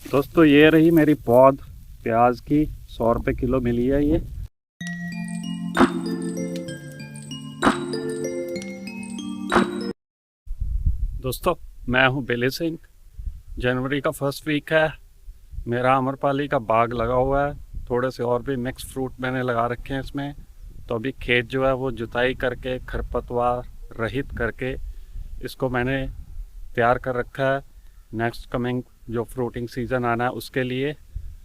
दोस्तों ये रही मेरी पौध प्याज की, 100 रुपये किलो मिली है ये। दोस्तों मैं हूँ बेले सिंह। जनवरी का फर्स्ट वीक है। मेरा अमरपाली का बाग लगा हुआ है। थोड़े से और भी मिक्स फ्रूट मैंने लगा रखे हैं इसमें। तो अभी खेत जो है वो जुताई करके खरपतवार रहित करके इसको मैंने तैयार कर रखा है नेक्स्ट कमिंग जो फ्रूटिंग सीज़न आना है उसके लिए।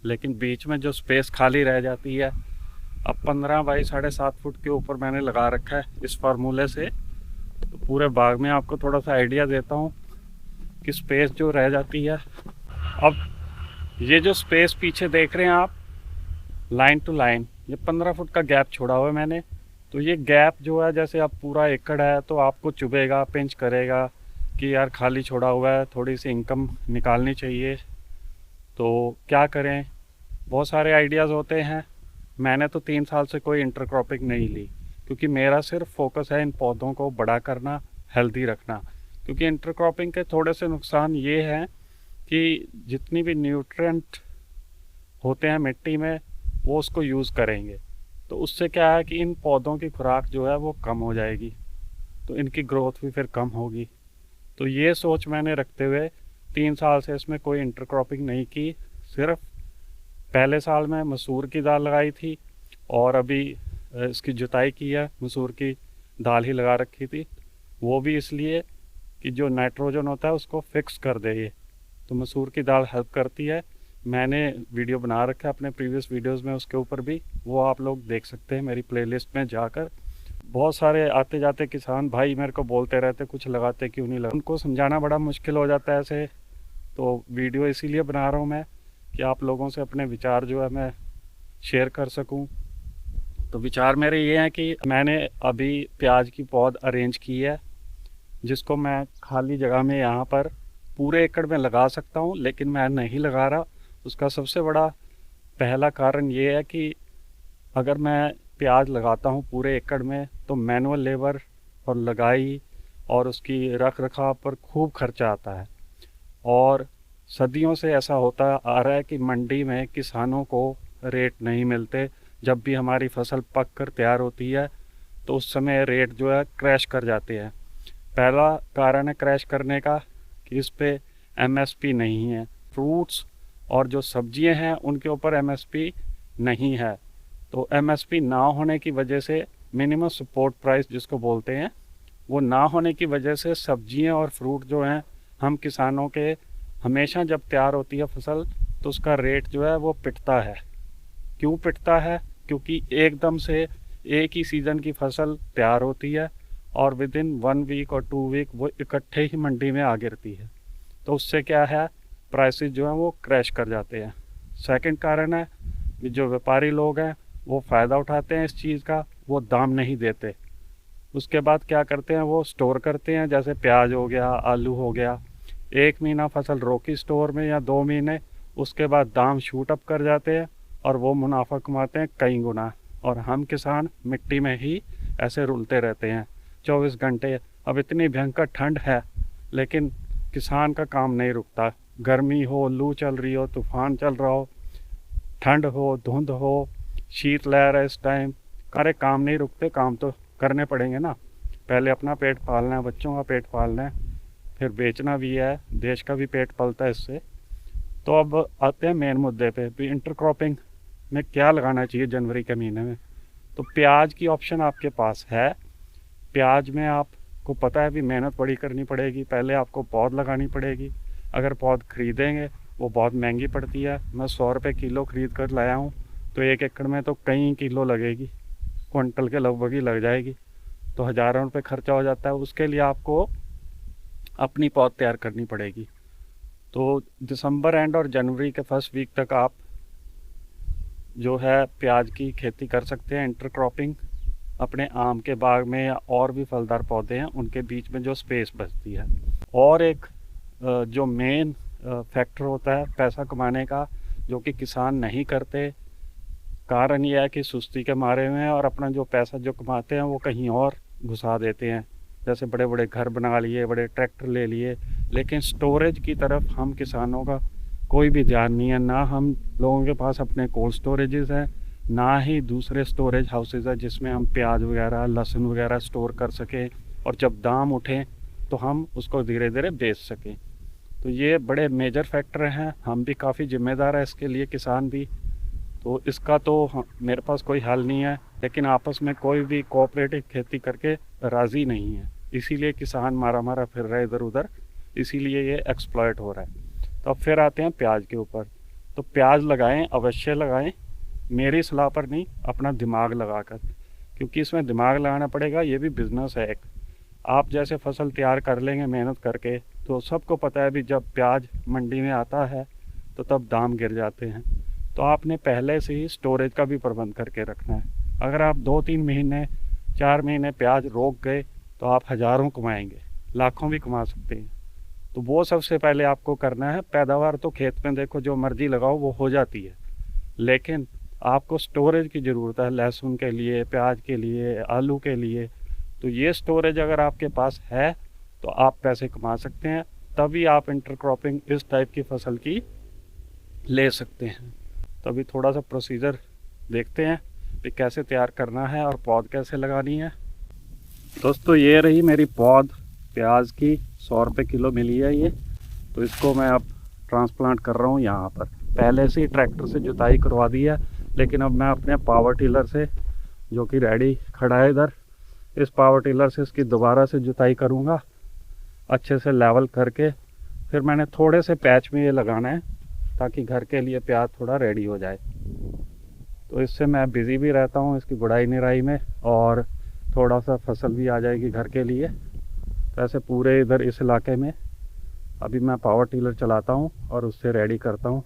लेकिन बीच में जो स्पेस खाली रह जाती है, अब 15 बाई 7.5 फुट के ऊपर मैंने लगा रखा है इस फार्मूले से। तो पूरे बाग में आपको थोड़ा सा आइडिया देता हूँ कि स्पेस जो रह जाती है। अब ये जो स्पेस पीछे देख रहे हैं आप, लाइन टू लाइन ये 15 फुट का गैप छोड़ा हुआ है मैंने। तो ये गैप जो है, जैसे अब पूरा एकड़ है तो आपको चुभेगा, पिंच करेगा कि यार खाली छोड़ा हुआ है, थोड़ी सी इनकम निकालनी चाहिए। तो क्या करें, बहुत सारे आइडियाज़ होते हैं। मैंने तो 3 साल से कोई इंटरक्रॉपिंग नहीं ली, क्योंकि मेरा सिर्फ फोकस है इन पौधों को बड़ा करना, हेल्दी रखना। क्योंकि इंटरक्रॉपिंग के थोड़े से नुकसान ये हैं कि जितनी भी न्यूट्रिएंट होते हैं मिट्टी में वो उसको यूज़ करेंगे, तो उससे क्या है कि इन पौधों की खुराक जो है वो कम हो जाएगी, तो इनकी ग्रोथ भी फिर कम होगी। तो ये सोच मैंने रखते हुए 3 साल से इसमें कोई इंटरक्रॉपिंग नहीं की। सिर्फ पहले साल में मसूर की दाल लगाई थी और अभी इसकी जुताई की है, मसूर की दाल ही लगा रखी थी। वो भी इसलिए कि जो नाइट्रोजन होता है उसको फिक्स कर दे ये, तो मसूर की दाल हेल्प करती है। मैंने वीडियो बना रखा है अपने प्रीवियस वीडियोस में, उसके ऊपर भी, वो आप लोग देख सकते हैं मेरी प्लेलिस्ट में जाकर। बहुत सारे आते जाते किसान भाई मेरे को बोलते रहते कुछ लगाते क्यों नहीं लगाते, उनको समझाना बड़ा मुश्किल हो जाता है ऐसे। तो वीडियो इसीलिए बना रहा हूँ मैं कि आप लोगों से अपने विचार जो है मैं शेयर कर सकूँ। तो विचार मेरे ये हैं कि मैंने अभी प्याज की पौध अरेंज की है, जिसको मैं खाली जगह में यहाँ पर पूरे एकड़ में लगा सकता हूँ, लेकिन मैं नहीं लगा रहा। उसका सबसे बड़ा पहला कारण ये है कि अगर मैं प्याज लगाता हूँ पूरे एकड़ में तो मैनुअल लेबर और लगाई और उसकी रख रखाव पर खूब खर्चा आता है। और सदियों से ऐसा होता आ रहा है कि मंडी में किसानों को रेट नहीं मिलते। जब भी हमारी फसल पक कर तैयार होती है तो उस समय रेट जो है क्रैश कर जाते हैं। पहला कारण है क्रैश करने का कि इस पे एमएसपी नहीं है। फ्रूट्स और जो सब्जियां हैं उनके ऊपर एमएसपी नहीं है। तो एमएसपी ना होने की वजह से, मिनिमम सपोर्ट प्राइस जिसको बोलते हैं, वो ना होने की वजह से सब्जियां और फ्रूट जो हैं हम किसानों के, हमेशा जब तैयार होती है फसल तो उसका रेट जो है वो पिटता है। क्यों पिटता है? क्योंकि एकदम से एक ही सीज़न की फसल तैयार होती है और विद इन 1 वीक और 2 वीक वो इकट्ठे ही मंडी में आ गिरती है। तो उससे क्या है, प्राइसेस जो हैं वो क्रैश कर जाते हैं। सेकंड कारण है कि जो व्यापारी लोग हैं वो फ़ायदा उठाते हैं इस चीज़ का, वो दाम नहीं देते। उसके बाद क्या करते हैं, वो स्टोर करते हैं, जैसे प्याज हो गया, आलू हो गया। 1 महीना फसल रोकी स्टोर में या 2 महीने, उसके बाद दाम शूट अप कर जाते हैं और वो मुनाफा कमाते हैं कई गुना। और हम किसान मिट्टी में ही ऐसे रुलते रहते हैं 24 घंटे। अब इतनी भयंकर ठंड है लेकिन किसान का काम नहीं रुकता। गर्मी हो, लू चल रही हो, तूफान चल रहा हो, ठंड हो, धुंध हो, शीत लहर है इस टाइम, अरे काम नहीं रुकते। काम तो करने पड़ेंगे ना। पहले अपना पेट पालना है, बच्चों का पेट पालना है, फिर बेचना भी है, देश का भी पेट पलता है इससे। तो अब आते हैं मेन मुद्दे पे भी, इंटरक्रॉपिंग में क्या लगाना चाहिए जनवरी के महीने में। तो प्याज की ऑप्शन आपके पास है। प्याज में आपको पता है भी मेहनत बड़ी करनी पड़ेगी, पहले आपको पौध लगानी पड़ेगी। अगर पौध खरीदेंगे वो बहुत महंगी पड़ती है। मैं 100 रुपये किलो ख़रीद कर लाया हूँ, तो 1 एकड़ में तो कई किलो लगेगी, क्विंटल के लगभग ही लग जाएगी। तो हज़ारों रुपये खर्चा हो जाता है। उसके लिए आपको अपनी पौध तैयार करनी पड़ेगी। तो दिसंबर एंड और जनवरी के फर्स्ट वीक तक आप जो है प्याज की खेती कर सकते हैं इंटरक्रॉपिंग। अपने आम के बाग में या और भी फलदार पौधे हैं उनके बीच में जो स्पेस बचती है। और एक जो मेन फैक्टर होता है पैसा कमाने का, जो कि किसान नहीं करते, कारण यह है कि सुस्ती के मारे हुए हैं और अपना जो पैसा जो कमाते हैं वो कहीं और घुसा देते हैं। जैसे बड़े बड़े घर बना लिए, बड़े ट्रैक्टर ले लिए, लेकिन स्टोरेज की तरफ हम किसानों कोई भी ध्यान नहीं है। ना हम लोगों के पास अपने कोल्ड स्टोरेजेस हैं, ना ही दूसरे स्टोरेज हाउसेज है जिसमें हम प्याज वगैरह लहसुन वगैरह स्टोर कर सकें और जब दाम उठें तो हम उसको धीरे धीरे बेच सकें। तो ये बड़े मेजर फैक्टर हैं। हम भी काफ़ी जिम्मेदार है इसके लिए, किसान भी। तो इसका तो मेरे पास कोई हल नहीं है, लेकिन आपस में कोई भी कोऑपरेटिव खेती करके राज़ी नहीं है, इसीलिए किसान मारा मारा फिर रहे इधर उधर, इसीलिए ये एक्सप्लॉयट हो रहा है। तो अब फिर आते हैं प्याज के ऊपर। तो प्याज लगाएं, अवश्य लगाएं, मेरी सलाह पर नहीं, अपना दिमाग लगाकर, क्योंकि इसमें दिमाग लगाना पड़ेगा। ये भी बिज़नेस है एक। आप जैसे फसल तैयार कर लेंगे मेहनत करके, तो सबको पता है भी जब प्याज मंडी में आता है तो तब दाम गिर जाते हैं। तो आपने पहले से ही स्टोरेज का भी प्रबंध करके रखना है। अगर आप 2-3 महीने 4 महीने प्याज रोक गए तो आप हज़ारों कमाएंगे, लाखों भी कमा सकते हैं। तो वो सबसे पहले आपको करना है। पैदावार तो खेत में देखो जो मर्जी लगाओ वो हो जाती है, लेकिन आपको स्टोरेज की ज़रूरत है, लहसुन के लिए, प्याज के लिए, आलू के लिए। तो ये स्टोरेज अगर आपके पास है तो आप पैसे कमा सकते हैं, तभी आप इंटरक्रॉपिंग इस टाइप की फसल की ले सकते हैं। तो अभी थोड़ा सा प्रोसीजर देखते हैं कि कैसे तैयार करना है और पौध कैसे लगानी है। दोस्तों ये रही मेरी पौध प्याज की, 100 रुपये किलो मिली है ये। तो इसको मैं अब ट्रांसप्लांट कर रहा हूँ यहाँ पर। पहले से ही ट्रैक्टर से जुताई करवा दी है, लेकिन अब मैं अपने पावर टिलर से, जो कि रेडी खड़ा है इधर, इस पावर टिलर से इसकी दोबारा से जुताई करूँगा, अच्छे से लेवल करके। फिर मैंने थोड़े से पैच में ये लगाना है ताकि घर के लिए प्याज थोड़ा रेडी हो जाए। तो इससे मैं बिज़ी भी रहता हूँ इसकी गुड़ाई निराई में, और थोड़ा सा फसल भी आ जाएगी घर के लिए। तो ऐसे पूरे इधर इस इलाके में अभी मैं पावर टिलर चलाता हूँ और उससे रेडी करता हूँ।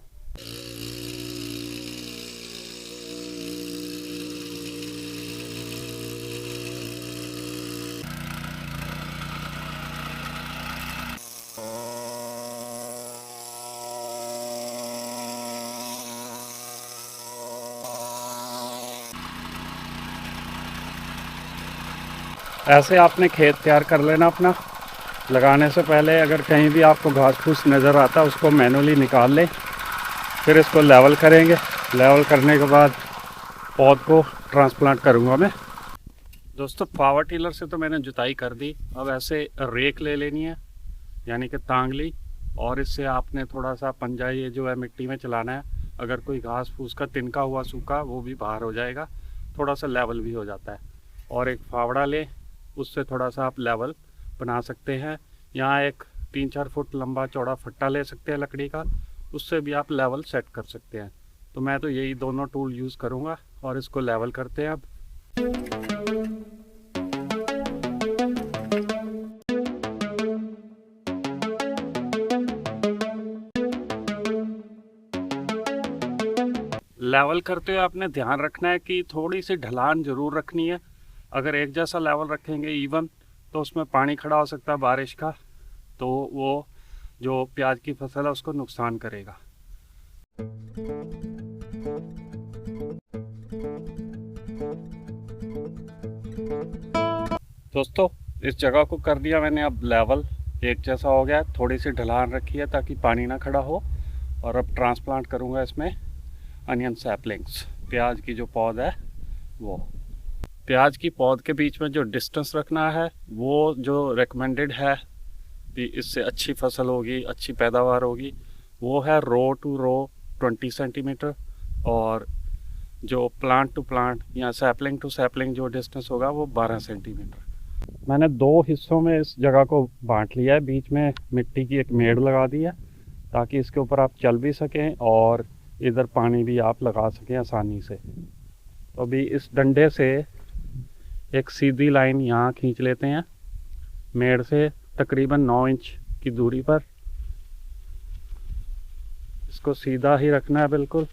ऐसे आपने खेत तैयार कर लेना अपना। लगाने से पहले अगर कहीं भी आपको घास फूस नज़र आता है उसको मैनुअली निकाल लें, फिर इसको लेवल करेंगे। लेवल करने के बाद पौध को ट्रांसप्लांट करूँगा मैं। दोस्तों पावर टिलर से तो मैंने जुताई कर दी, अब ऐसे रेक ले लेनी है, यानी कि तांगली, और इससे आपने थोड़ा सा पंजा ये जो है मिट्टी में चलाना है। अगर कोई घास फूस का तिनका हुआ सूखा वो भी बाहर हो जाएगा, थोड़ा सा लेवल भी हो जाता है। और एक फावड़ा ले, उससे थोड़ा सा आप लेवल बना सकते हैं। यहाँ एक 3-4 फुट लंबा चौड़ा फट्टा ले सकते हैं लकड़ी का, उससे भी आप लेवल सेट कर सकते हैं। तो मैं तो यही दोनों टूल यूज़ करूँगा और इसको लेवल करते हैं अब। लेवल करते हुए आपने ध्यान रखना है कि थोड़ी सी ढलान ज़रूर रखनी है। अगर एक जैसा लेवल रखेंगे इवन, तो उसमें पानी खड़ा हो सकता है बारिश का, तो वो जो प्याज की फसल है उसको नुकसान करेगा। दोस्तों इस जगह को कर दिया मैंने अब लेवल, एक जैसा हो गया। थोड़ी सी ढलान रखी है ताकि पानी ना खड़ा हो। और अब ट्रांसप्लांट करूँगा इसमें अनियन सैपलिंग्स, प्याज की जो पौध है वो। प्याज की पौध के बीच में जो डिस्टेंस रखना है वो जो रेकमेंडेड है कि इससे अच्छी फसल होगी, अच्छी पैदावार होगी, वो है रो टू रो 20 सेंटीमीटर, और जो प्लांट टू प्लांट या सैपलिंग टू सैपलिंग जो डिस्टेंस होगा वो 12 सेंटीमीटर। मैंने 2 हिस्सों में इस जगह को बांट लिया है। बीच में मिट्टी की एक मेड़ लगा दी है ताकि इसके ऊपर आप चल भी सकें और इधर पानी भी आप लगा सकें आसानी से। तो अभी इस डंडे से एक सीधी लाइन यहाँ खींच लेते हैं, मेड़ से तकरीबन 9 इंच की दूरी पर। इसको सीधा ही रखना है बिल्कुल।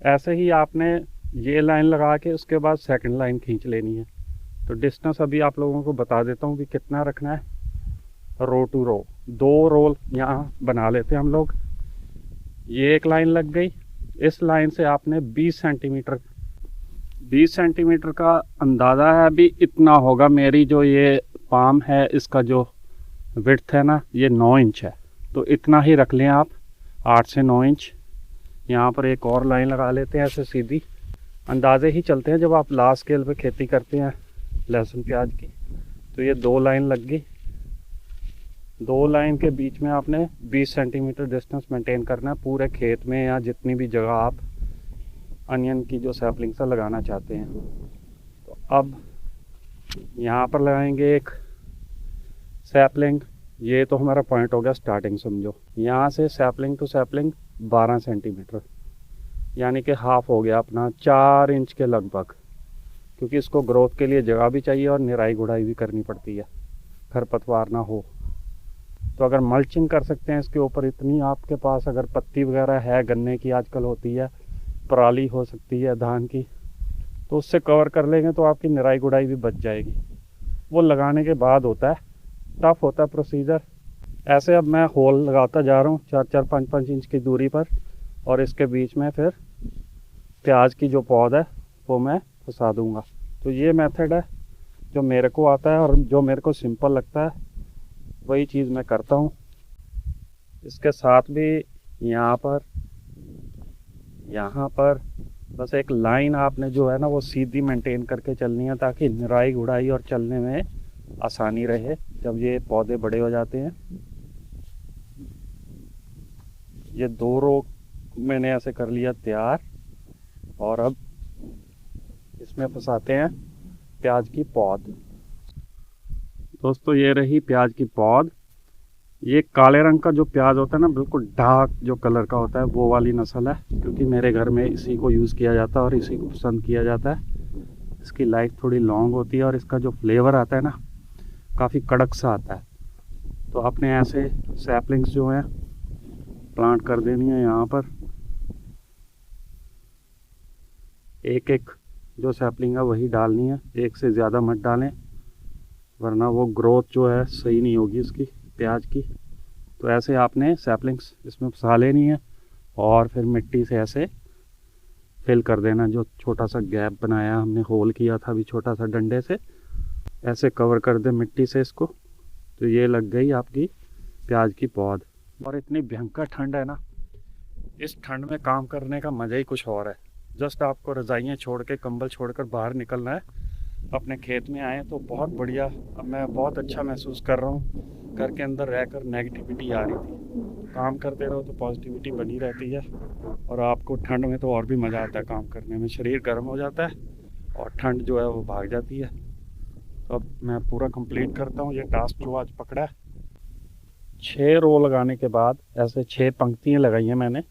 ऐसे ही आपने ये लाइन लगा के उसके बाद सेकंड लाइन खींच लेनी है। तो डिस्टेंस अभी आप लोगों को बता देता हूँ कि कितना रखना है। रो टू रो 2 रोल यहाँ बना लेते हैं हम लोग। ये एक लाइन लग गई। इस लाइन से आपने 20 सेंटीमीटर का अंदाज़ा है अभी इतना होगा। मेरी जो ये पाम है इसका जो विड्थ है ना, ये 9 इंच है, तो इतना ही रख लें आप। 8 से 9 इंच। यहाँ पर एक और लाइन लगा लेते हैं ऐसे सीधी। अंदाजे ही चलते हैं जब आप लार्ज स्केल पे खेती करते हैं लहसुन प्याज की। तो ये 2 लाइन लग गई। 2 लाइन के बीच में आपने 20 सेंटीमीटर डिस्टेंस मेंटेन करना है पूरे खेत में, या जितनी भी जगह आप अनियन की जो सैपलिंग से लगाना चाहते हैं। तो अब यहाँ पर लगाएंगे एक सैपलिंग। ये तो हमारा पॉइंट हो गया स्टार्टिंग, समझो। यहाँ से सैपलिंग टू सैपलिंग 12 सेंटीमीटर, यानी कि हाफ हो गया अपना 4 इंच के लगभग, क्योंकि इसको ग्रोथ के लिए जगह भी चाहिए और निराई गुड़ाई भी करनी पड़ती है, खरपतवार ना हो। तो अगर मल्चिंग कर सकते हैं इसके ऊपर, इतनी आपके पास अगर पत्ती वगैरह है, गन्ने की आजकल होती है, पराली हो सकती है धान की, तो उससे कवर कर लेंगे तो आपकी निराई गुड़ाई भी बच जाएगी। वो लगाने के बाद होता है, टफ होता है प्रोसीजर। ऐसे अब मैं होल लगाता जा रहा हूँ 4-4, 5-5 इंच की दूरी पर, और इसके बीच में फिर प्याज की जो पौध है वो मैं फंसा दूँगा। तो ये मेथड है जो मेरे को आता है और जो मेरे को सिंपल लगता है, वही चीज़ मैं करता हूँ। इसके साथ भी यहाँ पर बस एक लाइन आपने जो है ना वो सीधी मेंटेन करके चलनी है, ताकि निराई गुड़ाई और चलने में आसानी रहे जब ये पौधे बड़े हो जाते हैं। ये 2 रो मैंने ऐसे कर लिया तैयार, और अब इसमें फंसाते हैं प्याज की पौध। दोस्तों ये रही प्याज की पौध। ये काले रंग का जो प्याज होता है ना, बिल्कुल डार्क जो कलर का होता है, वो वाली नस्ल है, क्योंकि मेरे घर में इसी को यूज़ किया जाता है और इसी को पसंद किया जाता है। इसकी लाइफ थोड़ी लॉन्ग होती है और इसका जो फ्लेवर आता है ना, काफ़ी कड़क सा आता है। तो आपने ऐसे सैपलिंग्स जो हैं प्लांट कर देनी है। यहाँ पर एक जो सैपलिंग है वही डालनी है, एक से ज़्यादा मत डालें, वरना वो ग्रोथ जो है सही नहीं होगी इसकी प्याज की। तो ऐसे आपने सैपलिंग्स इसमें फंसा लेनी है और फिर मिट्टी से ऐसे फिल कर देना। जो छोटा सा गैप बनाया हमने, होल किया था अभी छोटा सा डंडे से, ऐसे कवर कर दे मिट्टी से इसको। तो ये लग गई आपकी प्याज की पौध। और इतनी भयंकर ठंड है ना, इस ठंड में काम करने का मज़ा ही कुछ और है। जस्ट आपको रज़ाइयाँ छोड़ के, कंबल छोड़कर बाहर निकलना है। अपने खेत में आए तो बहुत बढ़िया, अब मैं बहुत अच्छा महसूस कर रहा हूँ। घर के अंदर रहकर नेगेटिविटी आ रही थी, काम करते रहो तो पॉजिटिविटी बनी रहती है, और आपको ठंड में तो और भी मज़ा आता है काम करने में। शरीर गर्म हो जाता है और ठंड जो है वो भाग जाती है। तो अब मैं पूरा कंप्लीट करता हूँ ये टास्क जो आज पकड़ा है। 6 रो लगाने के बाद ऐसे 6 पंक्तियाँ लगाई हैं मैंने।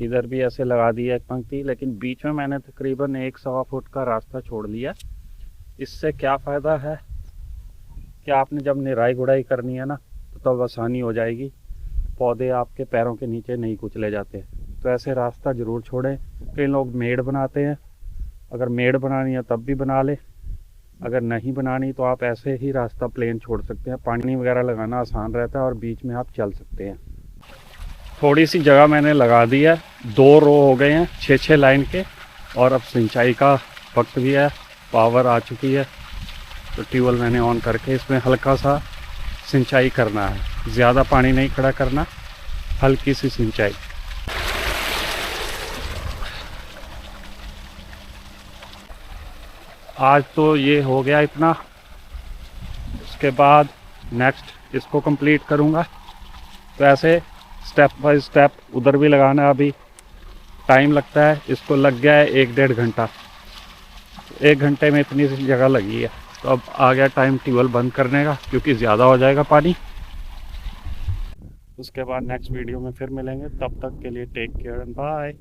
इधर भी ऐसे लगा दी है एक पंक्ति, लेकिन बीच में मैंने तकरीबन 1-1.25 फुट का रास्ता छोड़ लिया। इससे क्या फ़ायदा है कि आपने जब निराई गुड़ाई करनी है ना, तो तब आसानी हो जाएगी, पौधे आपके पैरों के नीचे नहीं कुचले जाते। तो ऐसे रास्ता ज़रूर छोड़ें। कई लोग मेड़ बनाते हैं, अगर मेड़ बनानी है तब भी बना ले, अगर नहीं बनानी तो आप ऐसे ही रास्ता प्लेन छोड़ सकते हैं। पानी वगैरह लगाना आसान रहता है और बीच में आप चल सकते हैं। थोड़ी सी जगह मैंने लगा दी है, 2 रो हो गए हैं 6-6 लाइन के। और अब सिंचाई का वक्त भी है, पावर आ चुकी है, तो ट्यूबवेल मैंने ऑन करके इसमें हल्का सा सिंचाई करना है। ज़्यादा पानी नहीं खड़ा करना, हल्की सी सिंचाई। आज तो ये हो गया इतना, उसके बाद नेक्स्ट इसको कंप्लीट करूँगा। तो ऐसे स्टेप बाय स्टेप उधर भी लगाना है। अभी टाइम लगता है, इसको लग गया है 1-1.5 घंटा। 1 घंटे में इतनी सी जगह लगी है। तो अब आ गया टाइम ट्यूबवेल बंद करने का, क्योंकि ज़्यादा हो जाएगा पानी। उसके बाद नेक्स्ट वीडियो में फिर मिलेंगे, तब तक के लिए टेक केयर एंड बाय।